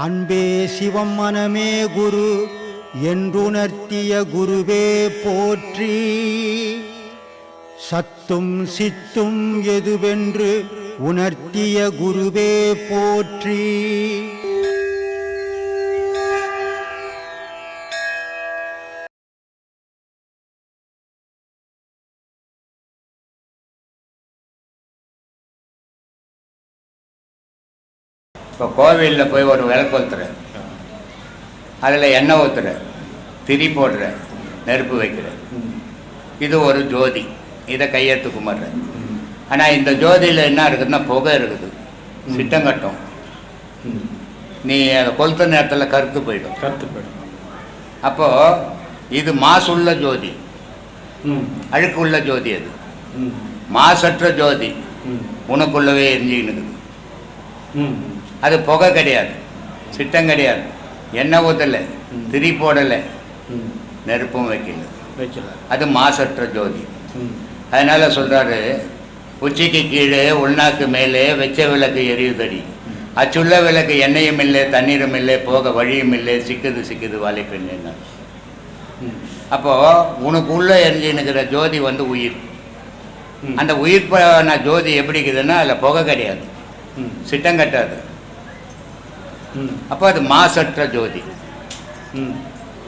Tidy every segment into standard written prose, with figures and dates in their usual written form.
அன்பே சிவம் மனமே குரு என்றுணர்த்திய குருவே போற்றி. சத்தும் சித்தும் எதுவென்று உணர்த்திய குருவே போற்றி. இப்போ கோவிலில் போய் ஒரு விளக்கு ஊற்றுற, அதில் எண்ணெய் ஊற்றுற, திரி போடுற, நெருப்பு வைக்கிற, இது ஒரு ஜோதி. இதை கையெழுத்து கும்பிட்ற. ஆனால் இந்த ஜோதியில் என்ன இருக்குதுன்னா புகை இருக்குது, சிட்டங்கட்டும். நீ அதை கொளுத்த நேரத்தில் கருத்து போயிடும். அப்போது இது மாசுள்ள ஜோதி, அழுக்கு உள்ள ஜோதி. அது மாசற்ற ஜோதி, உனக்குள்ளவே எரிஞ்சிக்கின்னு இருக்குது. அது புகை கிடையாது, சிட்டம் கிடையாது, எண்ணெய் ஊற்றலை, திரி போடலை, நெருப்பும் வைக்கல. அது மாசற்ற ஜோதி. அதனால சொல்றாரு, உச்சிக்கு கீழே உள்நாக்கு மேலே வெச்ச விளக்கு எரியுதடி, அச்சுள்ள விளக்கு எண்ணெயும் இல்லை தண்ணீரும் இல்லை, போக வழியும் இல்லை, சிக்குது வாழைப்பெண். அப்போ உனக்கு உள்ள எரிஞ்சுன்னுக்கிற ஜோதி வந்து உயிர். அந்த உயிர் ஜோதி எப்படி இருக்குதுன்னா அதில் புகை கிடையாது, சிட்டம் கட்டாது. அப்போ அது மாசற்ற ஜோதி.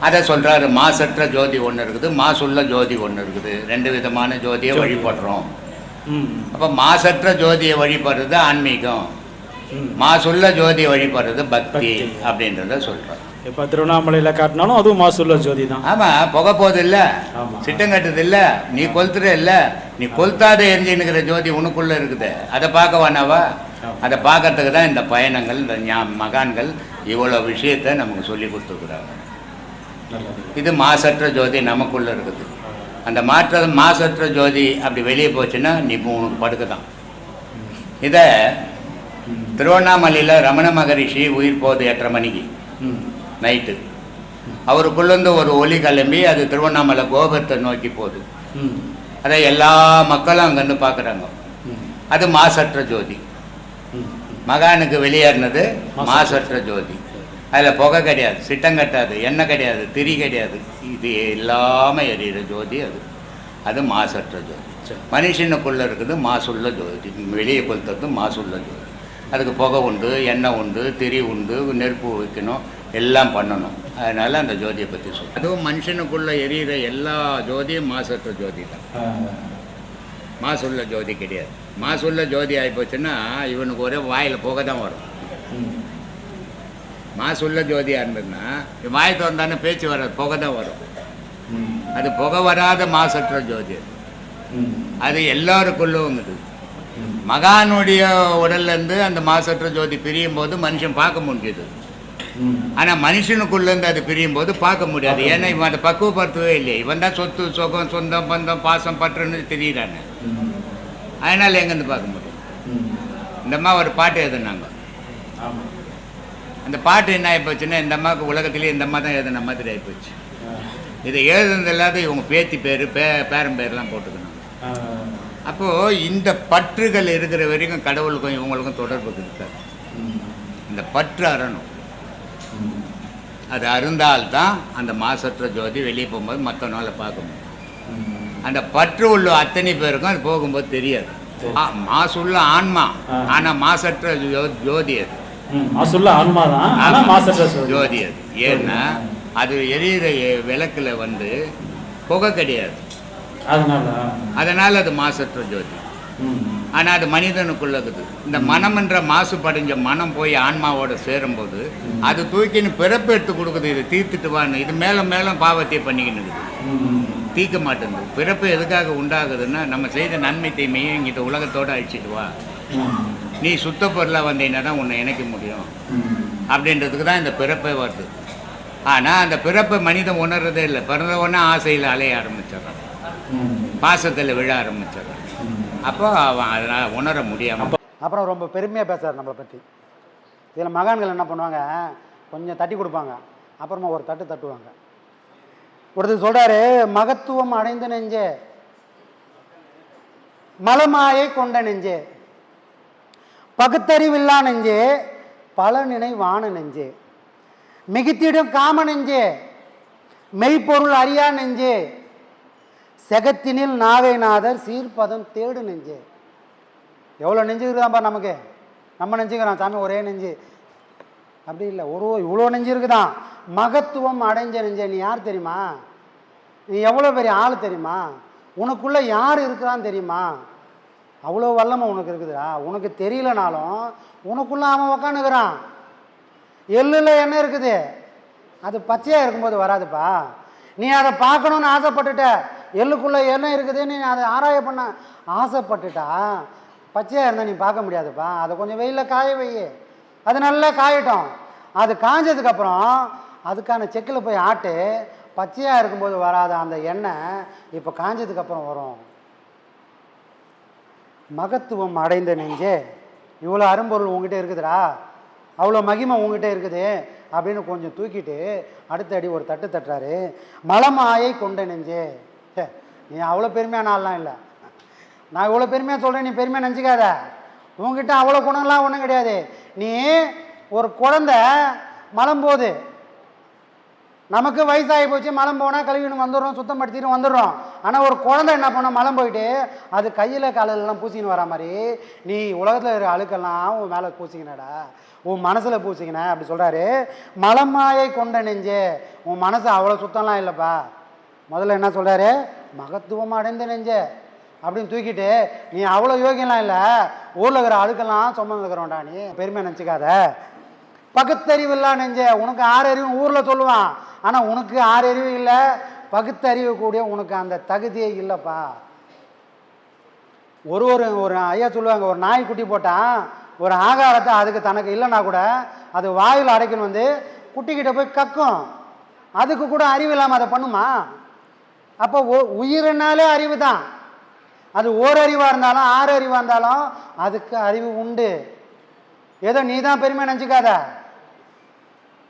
அதை சொல்கிறாரு, மாசற்ற ஜோதி ஒன்று இருக்குது, மாசுள்ள ஜோதி ஒன்று இருக்குது. ரெண்டு விதமான ஜோதியை வழிபடுறோம். அப்போ மாசற்ற ஜோதியை வழிபடுறது ஆன்மீகம், மாசுள்ள ஜோதியை வழிபடுறது பக்தி அப்படின்றத சொல்கிறார். இப்போ திருவண்ணாமலையில் காட்டினாலும் அதுவும் மாசுள்ள ஜோதி தான். ஆமாம், புகை போகுது இல்லை, சிட்டம் கட்டுது இல்லை, நீ கொளுத்துற இல்லை, நீ கொளுத்தாத எரிஞ்சுன்னுக்கிற ஜோதி உனக்குள்ளே இருக்குது. அதை பார்க்க வேணாவா? அதை பார்க்கறதுக்கு தான் இந்த பயணங்கள், இந்த மகான்கள் இவ்வளோ விஷயத்தை நமக்கு சொல்லி கொடுத்துருக்குறாங்க. இது மாசற்ற ஜோதி நமக்குள்ளே இருக்குது. அந்த மாசற்ற ஜோதி அப்படி வெளியே போச்சுன்னா நீ உனக்கு படுக்க தான். இதை திருவண்ணாமலையில் ரமண மகரிஷி உயிர் போகுது 8:30 மணிக்கு நைட்டு. அவருக்குள்ளேருந்து ஒரு ஒலி கிளம்பி அது திருவண்ணாமலை கோபுரத்தை நோக்கி போகுது. அதை எல்லா மக்களும் அங்கேருந்து பார்க்குறாங்க. அது மாசற்ற ஜோதி. மகானுக்கு வெளியேறினது மாசற்ற ஜோதி. அதில் புகை கிடையாது, சிட்டம் கட்டாது, எண்ணெய் கிடையாது, திரி கிடையாது, இது இல்லாமல் எரியிற ஜோதி. அது மாசற்ற ஜோதி. மனுஷனுக்குள்ளே இருக்குது மாசுள்ள ஜோதி. வெளியே கொளுத்துறது மாசுள்ள ஜோதி. அதுக்கு புகை உண்டு, எண்ணெய் உண்டு, திரி உண்டு, நெருப்பு வைக்கணும், எல்லாம் பண்ணணும். அதனால் அந்த ஜோதியை பற்றி சொல்லுங்கள். அதுவும் மனுஷனுக்குள்ளே எரியிற எல்லா ஜோதியும் மாசற்ற ஜோதி தான், மாசுள்ள ஜோதி கிடையாது. மாசுள்ள ஜோதி ஆகிப்போச்சுன்னா இவனுக்கு ஒரே வாயில் புகை தான் வரும். மாசுள்ள ஜோதியாக இருந்ததுன்னா வாய் திறந்தானே பேச்சு வராது, புகை தான் வரும். அது புகை வராத மாசற்ற ஜோதி. அது எல்லாருக்குள்ளும் இருக்குது. மகானுடைய உடல்லேருந்து அந்த மாசற்ற ஜோதி பிரியும் போது மனுஷன் பார்க்க முடியுது. ஆனால் மனுஷனுக்குள்ளேருந்து அது பிரியும் போது பார்க்க முடியாது. ஏன்னா இவன் அதை பக்குவப்படுத்தவே இல்லையே. இவன் தான் சொத்து சுகம் சொந்தம் பந்தம் பாசம் பற்றுன்னு தெரியுறானே. அதனால் எங்கேருந்து பார்க்க முடியும்? இந்த அம்மா ஒரு பாட்டு எழுதுனாங்க. அந்த பாட்டு என்ன ஆகிப்போச்சுன்னா, இந்த அம்மாவுக்கு உலகத்திலே இந்த அம்மா தான் எழுதுன மாதிரி ஆகிப்போச்சு. இதை எழுதுனது இல்லாத இவங்க பேத்தி பேர் பேரன் பேர்லாம் போட்டுக்கணும். அப்போது இந்த பற்றுகள் இருக்கிற வரைக்கும் கடவுளுக்கும் இவங்களுக்கும் தொடர்பு இருக்காது. இந்த பற்று அறணும். அது அருந்தால்தான் அந்த மாசற்ற ஜோதி வெளியே போகும்போது மற்ற நாளை பார்க்க முடியும். அந்த பற்று உள்ள அத்தனை பேருக்கும் அது போகும்போது தெரியாது. மாசுள்ள ஆன்மா, ஆனால் மாசற்ற ஜோதி. அது மாசுள்ள ஆன்மா தான், ஆனால் மாசற்ற ஜோதி. அது ஏன்னா அது எரியிற விளக்கில் வந்து புகை கிடையாது, அதனால் அது மாசற்ற ஜோதி. ஆனால் அது மனிதனுக்குள்ள இருக்குது. இந்த மனம் என்ற மாசுபடைஞ்ச மனம் போய் ஆன்மாவோட சேரும்போது அது தூக்கின்னு பிறப்பு எடுத்து கொடுக்குது. இது தீர்த்துட்டு வான்னு. இது மேலும் மேலும் பாவத்தை பண்ணிக்கின்னு இருக்குது, தீர்க்க மாட்டேங்குது. பிறப்பு எதுக்காக உண்டாகுதுன்னா, நம்ம செய்த நன்மை தீமையை இங்கிட்ட உலகத்தோடு அழிச்சிட்டு வா, நீ சுத்த பொருளாக வந்தீங்கன்னா தான் உன்னை இணைக்க முடியும் அப்படின்றதுக்கு தான் இந்த பிறப்பே வருது. ஆனால் அந்த பிறப்பை மனிதன் உணர்றதே இல்லை. பிறந்த உடனே ஆசையில் அலைய ஆரம்பிச்சிடறான், பாசத்தில் விழ ஆரம்பிச்சிடறான். அப்போ அவன் அதனால் உணர முடியாமல் அப்புறம் ரொம்ப பெருமையாக பேசுகிறார் நம்மளை பற்றி. இதில் மகான்கள் என்ன பண்ணுவாங்க, கொஞ்சம் தட்டி கொடுப்பாங்க, அப்புறமா ஒரு தட்டு தட்டுவாங்க. ஒருத்தர் சொல்கிறாரு, மகத்துவம் அடைந்த நெஞ்சே, மலமாயை கொண்ட நெஞ்சே, பகுத்தறிவில்லா நெஞ்சே, பல நினைவான நெஞ்சே, மிகுத்திடும் காம நெஞ்சே, மெய்ப்பொருள் அறியா நெஞ்சே, செகத்தினில் நாகைநாதர் சீர்பதம் தேடு நெஞ்சே. எவ்வளோ நெஞ்சு இருக்குதான்பா நமக்கு. நம்ம நெஞ்சுக்கிறோம் சாமி ஒரே நெஞ்சு, அப்படி இல்லை, இவ்வளோ நெஞ்சு இருக்குதான். மகத்துவம் அடைஞ்ச நெஞ்சே, நீ யார் தெரியுமா? நீ எவ்வளோ பெரிய ஆள் தெரியுமா? உனக்குள்ளே யார் இருக்கிறான்னு தெரியுமா? அவ்வளோ வல்லமை உனக்கு இருக்குதுடா. உனக்கு தெரியலனாலும் உனக்குள்ளே அவன் உக்காந்துக்கிறான். எள்ளில் என்ன இருக்குது, அது பச்சையாக இருக்கும்போது வராதுப்பா. நீ அதை பார்க்கணுன்னு ஆசைப்பட்டுட்ட, எள்ளுக்குள்ளே என்ன இருக்குது நீ அதை ஆராய பண்ண ஆசைப்பட்டுட்டா, பச்சையாக இருந்தால் நீ பார்க்க முடியாதுப்பா. அதை கொஞ்சம் வெயிலில் காய வை, அது நல்லா காயட்டும். அது காஞ்சதுக்கப்புறம் அதுக்கான செக்கில் போய் ஆட்டு. பச்சையாக இருக்கும்போது வராத அந்த எண்ணெய் இப்போ காஞ்சதுக்கப்புறம் வரும். மகத்துவம் அடைந்த நெஞ்சே, இவ்வளோ அரும்பொருள் உங்ககிட்ட இருக்குதுடா, அவ்வளோ மகிமை உங்ககிட்ட இருக்குது அப்படின்னு கொஞ்சம் தூக்கிட்டு அடுத்த அடி ஒரு தட்டு தட்டுறாரு. மலமாயை கொண்ட நெஞ்சே, நீ அவ்வளோ பெருமையான ஆள்லாம் இல்லை, நான் இவ்வளோ பெருமையாக சொல்கிறேன், நீ பெருமையாக நினச்சிக்காத. உங்ககிட்ட அவ்வளோ குணம்லாம் ஒன்றும் கிடையாது. நீ ஒரு குழந்தை மலம் போகுது, நமக்கு வயசாகி போச்சு, மலம் போனால் கழுவின்னு வந்துடுறோம், சுத்தம் படுத்திட்டு வந்துடுறோம். ஆனால் ஒரு குழந்தை என்ன பண்ணோம், மலம் போயிட்டு அது கையில் காலெல்லாம் பூசிக்கின்னு வரா மாதிரி நீ உலகத்தில் இருக்கிற அழுக்கெல்லாம் உன் மேலே பூசிக்கினடா, உன் மனசில் பூசிக்கின அப்படி சொல்கிறாரு. மலமாயை கொண்ட நெஞ்சே, உன் மனசு அவ்வளோ சுத்தம்லாம் இல்லைப்பா. முதல்ல என்ன சொல்கிறாரு, மகத்துவம் அடைந்த நெஞ்சே அப்படின்னு தூக்கிட்டு, நீ அவ்வளோ யோகியெல்லாம் இல்லை, ஊரில் இருக்கிற அழுக்கெல்லாம் சுமந்துக்கிறோம்டா, நீ பெருமை நினச்சிக்காத. பகுத்தறிவில்லா நெஞ்சே, உனக்கு 6 அறிவு ஊரில் சொல்லுவான், ஆனால் உனக்கு 6 அறிவு இல்லை, பகுத்தறிவு கூடிய உனக்கு அந்த தகுதியே இல்லைப்பா. ஒரு ஐயா சொல்லுவாங்க, ஒரு நாய் குட்டி போட்டான், ஒரு ஆகாரத்தை அதுக்கு தனக்கு இல்லைன்னா கூட அது வாயில் அடைக்கணும் வந்து குட்டிக்கிட்ட போய் கக்கும், அதுக்கு கூட அறிவு இல்லாமல் அதை பண்ணுமா? அப்போ உயிரினாலே அறிவு தான். அது ஓரறிவாக இருந்தாலும் 6 அறிவாக இருந்தாலும் அதுக்கு அறிவு உண்டு. ஏதோ நீ தான் பெருமை நினச்சிக்காத.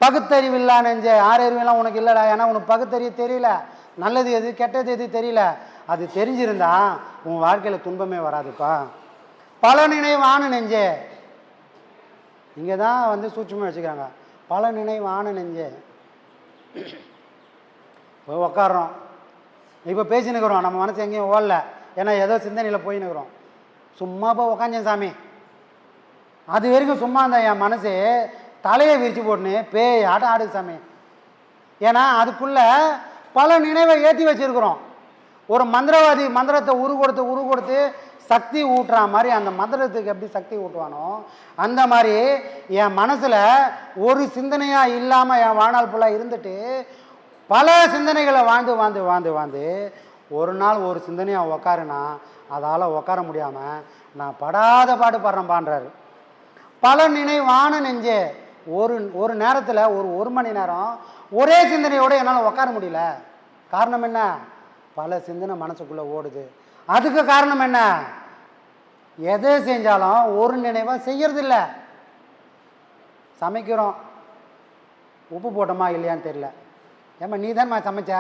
பகுத்தறிவில்லா நெஞ்ச, 6 அறிவெல்லாம் உனக்கு இல்லைடா. ஏன்னா உனக்கு பகுத்தறிவு தெரியல, நல்லது எது கெட்டது எது தெரியல. அது தெரிஞ்சிருந்தா உன் வாழ்க்கையில் துன்பமே வராதுப்பா. பல நினைவான நெஞ்சே, இங்கே தான் வந்து சூட்சமாக வச்சுக்கிறாங்க. பல நினைவான நெஞ்சே, இப்போ உக்காடுறோம், இப்போ பேசினுக்கிறோம், நம்ம மனசு எங்கேயும் ஓடல, ஏன்னா ஏதோ சிந்தனையில் போயின்னுக்கிறோம். சும்மா இப்போ உக்காஞ்சேன் சாமி, அது வரைக்கும் சும்மா இருந்தால் என் மனசு தலையை விரிச்சு போட்டுன்னு பேய் ஆட்டம் ஆடுது சாமி. ஏன்னா அதுக்குள்ளே பல நினைவை ஏற்றி வச்சுருக்குறோம். ஒரு மந்திரவாதி மந்திரத்தை உரு கொடுத்து சக்தி ஊட்டுற மாதிரி அந்த மந்திரத்துக்கு எப்படி சக்தி ஊட்டுவானோ அந்த மாதிரி என் மனசில் ஒரு சிந்தனையாக இல்லாமல் என் வாழ்நாள் ஃபுல்லாக இருந்துட்டு பல சிந்தனைகளை வாழ்ந்து ஒரு நாள் ஒரு சிந்தனையாக உக்காருனா அதால் உக்கார முடியாமல் நான் படாத பாடு படுறேன்பான்றாரு. பல நினைவான நெஞ்சே, ஒரு நேரத்தில் ஒரு மணி நேரம் ஒரே சிந்தனையோடு என்னால் உக்கார முடியல. காரணம் என்ன? பல சிந்தனை மனசுக்குள்ளே ஓடுது. அதுக்கு காரணம் என்ன? எதை செஞ்சாலும் ஒரு நினைவாக செய்யறதில்ல. சமைக்கிறோம், உப்பு போட்டோமா இல்லையான்னு தெரியல. ஏம்மா நீ தானே சமைச்ச,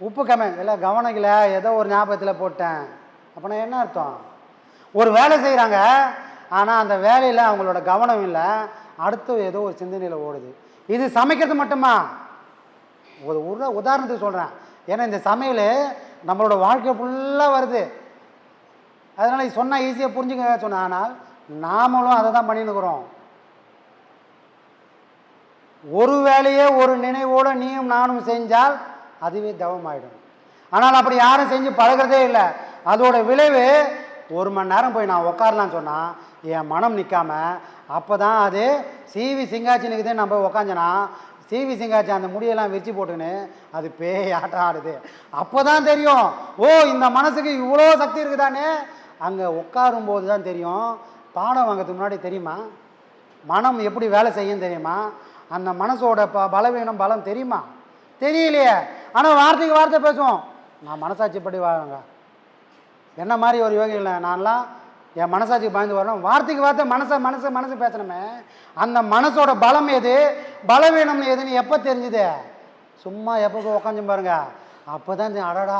உப்பு இல்லை கவனம் இல்லை, ஏதோ ஒரு ஞாபகத்தில் போட்டேன். அப்படின்னா என்ன அர்த்தம்? ஒரு வேலை செய்கிறாங்க, ஆனால் அந்த வேலையில் அவங்களோட கவனம் இல்லை, அடுத்து ஏதோ ஒரு சிந்தனையில் ஓடுது. இது சமைக்கிறது மட்டுமா? ஒரு உதாரணத்துக்கு சொல்கிறேன். ஏன்னா இந்த சமையல் நம்மளோட வாழ்க்கை ஃபுல்லாக வருது. அதனால் இது சொன்னால் ஈஸியாக புரிஞ்சுக்க சொன்னேன். ஆனால் நாமளும் அதை தான் பண்ணின்னுக்கிறோம். ஒரு வேலையே ஒரு நினைவோடு நீயும் நானும் செஞ்சால் அதுவே தவமாயிடும். ஆனால் அப்படி யாரும் செஞ்சு பழகிறதே இல்லை. அதோட விளைவு 1 மணி நேரம் போய் நான் உக்காரலான்னு சொன்னால் என் மனம் நிற்காம அப்போ தான் அது சிவி சிங்காச்சி நிற்குதுன்னு நம்ம உக்காஞ்சனா சிவி சிங்காச்சி அந்த முடியெல்லாம் விரிச்சு போட்டுன்னு அது பேய் ஆட்டம் ஆடுது. அப்போ தான் தெரியும், ஓ இந்த மனசுக்கு இவ்வளோ சக்தி இருக்குதானே. அங்கே உட்காரும்போது தான் தெரியும். பாடம் வாங்கிறதுக்கு முன்னாடி தெரியுமா மனம் எப்படி வேலை செய்யும் தெரியுமா? அந்த மனசோட பலவீனம் பலம் தெரியுமா? தெரியலையே. ஆனால் வார்த்தைக்கு வார்த்தை பேசுவோம். நான் மனசாட்சிப்படி வாங்க, என்ன மாதிரி ஒரு யோகி இல்லை நான்லாம் என் மனசாட்சிக்கு பயந்து வரணும். வார்த்தைக்கு வார்த்தை மனசு பேசணுமே. அந்த மனசோட பலம் எது பலவீனம் எதுன்னு எப்போ தெரிஞ்சுது? சும்மா எப்போ போய் உக்காந்து பாருங்க, அப்போ தான் அடடா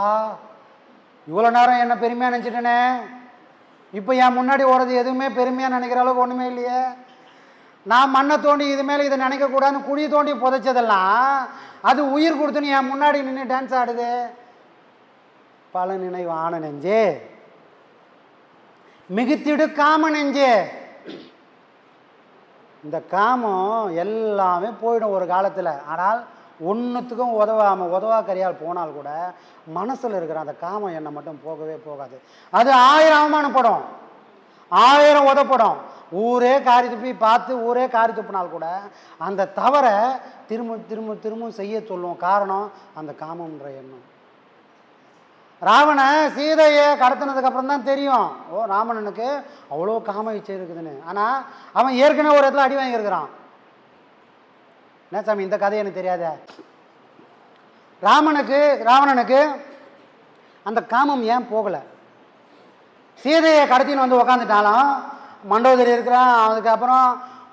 இவ்வளோ நேரம் என்ன பெருமையாக நினச்சிட்டேனே, இப்போ என் முன்னாடி ஓடுறது எதுவுமே பெருமையாக நினைக்கிற அளவுக்கு ஒன்றுமே இல்லையே. நான் மண்ணை தோண்டி இது மேலே இதை நினைக்கக்கூடாதுன்னு குழி தோண்டி புதைச்சதெல்லாம் அது உயிர் கொடுத்துன்னு என் முன்னாடி நின்று டான்ஸ் ஆடுது. பல நினைவு ஆன நெஞ்சே, மிகுத்திடு காம நெஞ்சே. இந்த காமம் எல்லாமே போயிடும் ஒரு காலத்தில். ஆனால் ஒன்றுத்துக்கும் உதவாக்கரியால் போனால் கூட மனசில் இருக்கிற அந்த காமம் என்னை மட்டும் போகவே போகாது. அது 1000 அவமானப்படும், 1000 உதப்படும், ஊரே காரி துப்பி பார்த்து ஊரே காரி துப்பினால் கூட அந்த தவறை திரும்ப திரும்ப திரும்ப செய்ய சொல்லுவோம். காரணம் அந்த காமம்ன்ற எண்ணம். ராவணன் சீதையை கடத்தினதுக்கு அப்புறம் தான் தெரியும், ஓ ராவணனுக்கு அவ்வளோ காம இச்சை இருக்குதுன்னு. ஆனால் அவன் ஏற்கனவே ஒரு இடத்துல அடி வாங்கியிருக்கிறான். என்ன சாமி இந்த கதை எனக்கு தெரியாத. ராவணனுக்கு அந்த காமம் ஏன் போகலை? சீதையை கடத்தின்னு வந்து உக்காந்துட்டாலும் மண்டோதரி இருக்கிறான். அதுக்கப்புறம்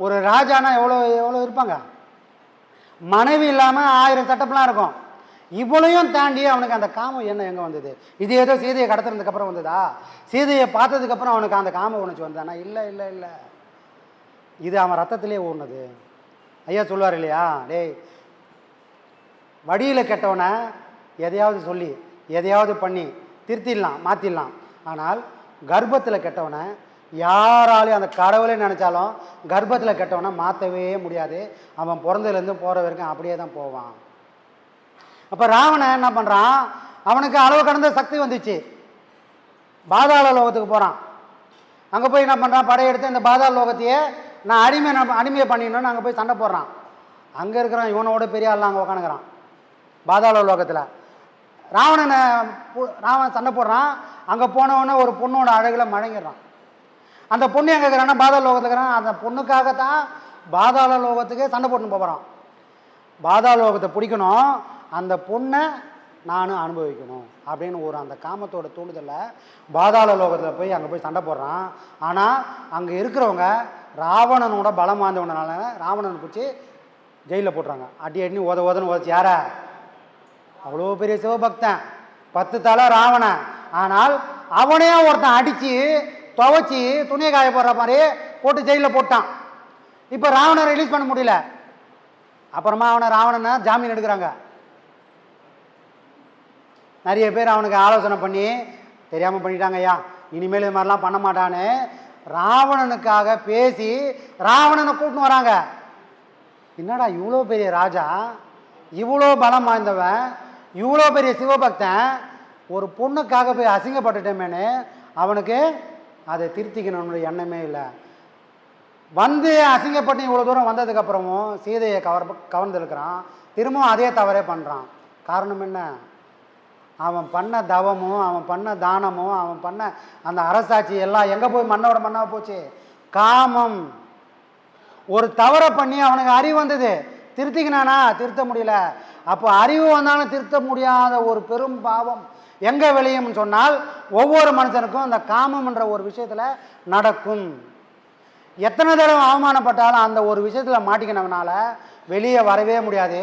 ஒரு ராஜானா எவ்வளோ எவ்வளோ இருப்பாங்க, மனைவி இல்லாமல் 1000 சட்டப்பெலாம் இருக்கும். இவ்வளையும் தாண்டி அவனுக்கு அந்த காமம் என்ன எங்கே வந்தது? இது ஏதோ சீதையை கடத்துறதுக்கப்புறம் வந்ததா? சீதையை பார்த்ததுக்கப்புறம் அவனுக்கு அந்த காம உணர்ச்சி வந்தானா? இல்லை இல்லை இல்லை, இது அவன் ரத்தத்திலே ஓடுனது. ஐயா சொல்லுவார் இல்லையா, டேய் வடியில் கெட்டவனை எதையாவது சொல்லி எதையாவது பண்ணி திருத்திடலாம், மாற்றிடலாம். ஆனால் கர்ப்பத்தில் கெட்டவனை யாராலையும், அந்த கடவுளே நினச்சாலும் கர்ப்பத்தில் கெட்டவனை மாற்றவே முடியாது. அவன் பிறந்ததுலேருந்து போகிற வரைக்கும் அப்படியே தான் போவான். அப்போ ராவணன் என்ன பண்ணுறான், அவனுக்கு அளவு கடந்த சக்தி வந்துச்சு. பாதாள லோகத்துக்கு போகிறான். அங்கே போய் என்ன பண்ணுறான், படையெடுத்து இந்த பாதாள லோகத்தையே நான் அடிமையை பண்ணிடணும்னு அங்கே போய் சண்டை போடுறான். அங்கே இருக்கிறான் இவனோட பெரிய ஆள்லாம் அங்கே உட்காந்துக்கிறான் பாதாள லோகத்தில். ராவணன் சண்டை போடுறான். அங்கே போனவொடனே ஒரு பொண்ணோட அழகில் மழங்கிடுறான். அந்த பொண்ணு எங்கே இருக்கிறான்னா பாதாள லோகத்தில் இருக்கிறான். அந்த பொண்ணுக்காகத்தான் பாதாள லோகத்துக்கே சண்டை போட்டுன்னு போகிறான். பாதாள லோகத்தை பிடிக்கணும், அந்த பொண்ணை நானும் அனுபவிக்கணும் அப்படின்னு ஒரு அந்த காமத்தோட தூண்டுதலில் பாதாள லோகத்தில் போய் அங்கே போய் சண்டை போடுறான். ஆனால் அங்கே இருக்கிறவங்க ராவணனோட பலம் வாய்ந்தவனால ராவணனை பிடிச்சி ஜெயிலில் போட்டுறாங்க. அடின்னு உதன்னு உதச்சி. யார? அவ்வளோ பெரிய சிவபக்தன், 10 தலை ராவணன். ஆனால் அவனே ஒருத்தன் அடித்து துவைச்சி துணியை காய போடுற மாதிரி போட்டு ஜெயிலில் போட்டான். இப்போ ராவணனை ரிலீஸ் பண்ண முடியல. அப்புறமா ராவணனை ஜாமீன் எடுக்கிறாங்க. நிறைய பேர் அவனுக்கு ஆலோசனை பண்ணி தெரியாமல் பண்ணிட்டாங்க, ஐயா இனிமேல் இது மாதிரிலாம் பண்ண மாட்டான்னு ராவணனுக்காக பேசி ராவணனை கூட்டின்னு வராங்க. என்னடா இவ்வளோ பெரிய ராஜா, இவ்வளோ பலம் வாய்ந்தவன், இவ்வளோ பெரிய சிவபக்தன், ஒரு பொண்ணுக்காக போய் அசிங்கப்பட்டுட்டேமேனு அவனுக்கு அதை திருத்திக்கணும்னு எண்ணமே இல்லை. வந்து அசிங்கப்பட்டு இவ்வளோ தூரம் வந்ததுக்கப்புறமும் சீதையை கவர்ந்துருக்கிறான். திரும்பவும் அதே தவறே பண்ணுறான். காரணம் என்ன? அவன் பண்ண தவமும் அவன் பண்ண தானமும் அவன் பண்ண அந்த அரசாட்சி எல்லாம் எங்கே போய் மண்ணோட மண்ணாக போச்சு? காமம். ஒரு தவறை பண்ணி அவனுக்கு அறிவு வந்தது, திருத்திக்கினானா? திருத்த முடியல. அப்போ அறிவு வந்தாலும் திருத்த முடியாத ஒரு பெரும் பாவம் எங்கே விளையும்னு சொன்னால் ஒவ்வொரு மனுஷனுக்கும் அந்த காமம்ன்ற ஒரு விஷயத்தில் நடக்கும். எத்தனை தடவை அவமானப்பட்டாலும் அந்த ஒரு விஷயத்தில் மாட்டிக்கினவனால வெளியே வரவே முடியாது.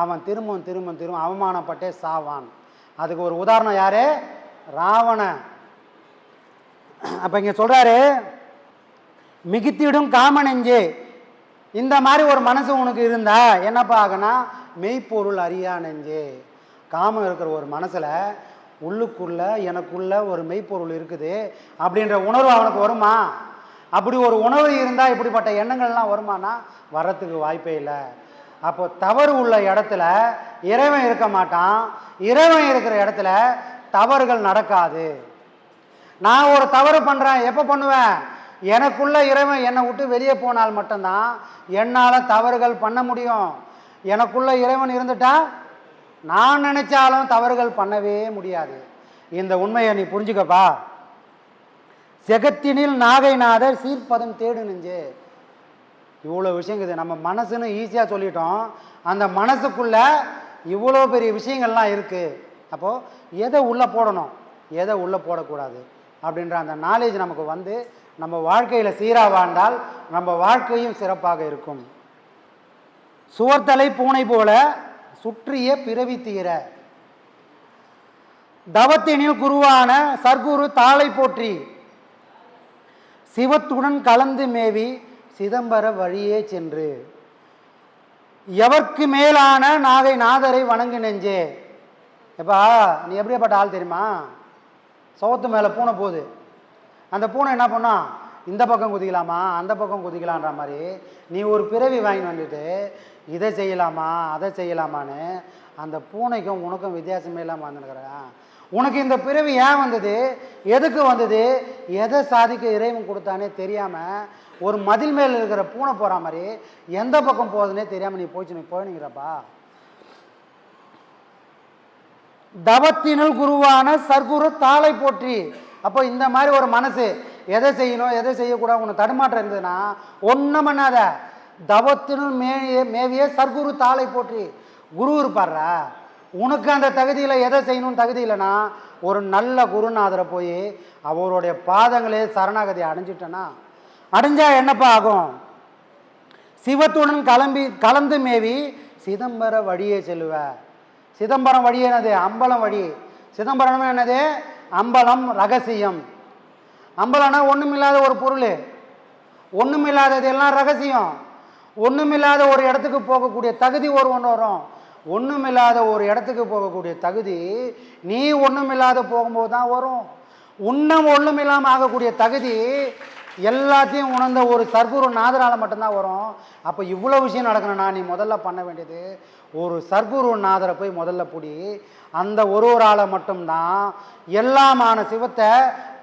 அவன் திரும்ப அவமானப்பட்டே சாவான். அதுக்கு ஒரு உதாரணம் யாரு? ராவணன். அப்போ இங்கே சொல்கிறாரு, மிகுத்திடும் காம நெஞ்சே. இந்த மாதிரி ஒரு மனசு உனக்கு இருந்தா என்னப்பா ஆகுனா, மெய்ப்பொருள் அறியா நெஞ்சே. காமம் இருக்கிற ஒரு மனசில் உள்ளுக்குள்ள எனக்குள்ள ஒரு மெய்ப்பொருள் இருக்குது அப்படின்ற உணர்வு அவனுக்கு வருமா? அப்படி ஒரு உணர்வு இருந்தால் இப்படிப்பட்ட எண்ணங்கள்லாம் வருமானா? வரத்துக்கு வாய்ப்பே இல்லை. அப்போ தவறு உள்ள இடத்துல இறைவன் இருக்க மாட்டான், இறைவன் இருக்கிற இடத்துல தவறுகள் நடக்காது. நான் ஒரு தவறு பண்ணுறேன், எப்போ பண்ணுவேன்? எனக்குள்ள இறைவன் என்னை விட்டு வெளியே போனால் மட்டும்தான் என்னால் தவறுகள் பண்ண முடியும். எனக்குள்ள இறைவன் இருந்துட்டா நான் நினைச்சாலும் தவறுகள் பண்ணவே முடியாது. இந்த உண்மையை நீ புரிஞ்சுக்கப்பா. செகத்தினில் நாகைநாதர் சீர்பதம் தேடு நெஞ்சே. இவ்வளோ விஷயங்குது. நம்ம மனசுன்னு ஈஸியாக சொல்லிட்டோம், அந்த மனசுக்குள்ள இவ்வளோ பெரிய விஷயங்கள்லாம் இருக்குது. அப்போது எதை உள்ளே போடணும், எதை உள்ளே போடக்கூடாது அப்படின்ற அந்த நாலேஜ் நமக்கு வந்து நம்ம வாழ்க்கையில் சீராக வாழ்ந்தால் நம்ம வாழ்க்கையும் சிறப்பாக இருக்கும். சுவர்த்தலை பூனை போல சுற்றிய பிறவி தீர தவத்தினில் குருவான சர்க்குரு தாளை போற்றி. சிவத்துடன் கலந்து மேவி சிதம்பர வழியே சென்று எவர்க்கு மேலான நாகை நாதரை வணங்கு நெஞ்சே. எப்பா நீ எப்படியாப்பட்ட ஆள் தெரியுமா? சோத்து மேலே பூனை போகுது, அந்த பூனை என்ன பண்ணா, இந்த பக்கம் குதிக்கலாமா அந்த பக்கம் குதிக்கலான்ற மாதிரி நீ ஒரு பிறவி வாங்கி வந்துட்டு இதை செய்யலாமா அதை செய்யலாமான்னு அந்த பூனைக்கும் உனக்கும் வித்தியாசமே இல்லாமல் வந்துருக்கிறேன். உனக்கு இந்த பிறவி ஏன் வந்தது, எதுக்கு வந்தது, எதை சாதிக்க இறைவன் கொடுத்தானே தெரியாமல் ஒரு மதில் மேல் இருக்கிற பூனை போகிற மாதிரி எந்த பக்கம் போகுதுன்னே தெரியாமல் நீ போயினுங்கிறப்பா. தவத்தினுள் குருவான சர்க்குரு தாளை போற்றி. அப்போ இந்த மாதிரி ஒரு மனசு எதை செய்யணும் எதை செய்யக்கூடாது உனக்கு தடுமாற்றம் இருந்ததுன்னா ஒன்றும் பண்ணாத. தவத்தினுள் மேவிய சர்க்குரு தாளை போற்றி. குரு இருப்பார்ற, உனக்கு அந்த தகுதியில் எதை செய்யணும்னு தகுதி இல்லைன்னா ஒரு நல்ல குருநாதரை போய் அவருடைய பாதங்களே சரணாகதி அடைஞ்சிட்டேன்னா அடைஞ்சா என்னப்பா ஆகும்? சிவத்துடன் கலந்து மேவி சிதம்பர வழியே செல்லுவ. சிதம்பரம் வழி என்னது? அம்பலம் வழி. சிதம்பரம் என்னது? அம்பலம், ரகசியம். அம்பலம்னா ஒன்றுமில்லாத ஒரு பொருள், ஒன்றுமில்லாதது எல்லாம் ரகசியம். ஒன்றுமில்லாத ஒரு இடத்துக்கு போகக்கூடிய தகுதி ஒன்று வரும். ஒன்றுமில்லாத ஒரு இடத்துக்கு போகக்கூடிய தகுதி நீ ஒன்றுமில்லாத போகும்போது தான் வரும். உன்னம் ஒன்றுமில்லாமல் ஆகக்கூடிய தகுதி எல்லாத்தையும் உணர்ந்த ஒரு சர்க்குரு நாதரால் மட்டும்தான் வரும். அப்போ இவ்வளோ விஷயம் நடக்கணும்னா நீ முதல்ல பண்ண வேண்டியது ஒரு சர்க்குரு நாதரை போய் முதல்ல பிடி. அந்த ஒரு ஆளை மட்டும்தான் எல்லாமான சிவத்தை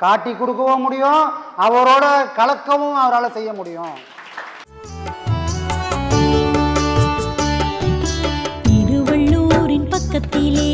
காட்டி கொடுக்கவும் முடியும், அவரோட கலக்கவும் அவரால் செய்ய முடியும். திருவள்ளூரின் பக்கத்திலே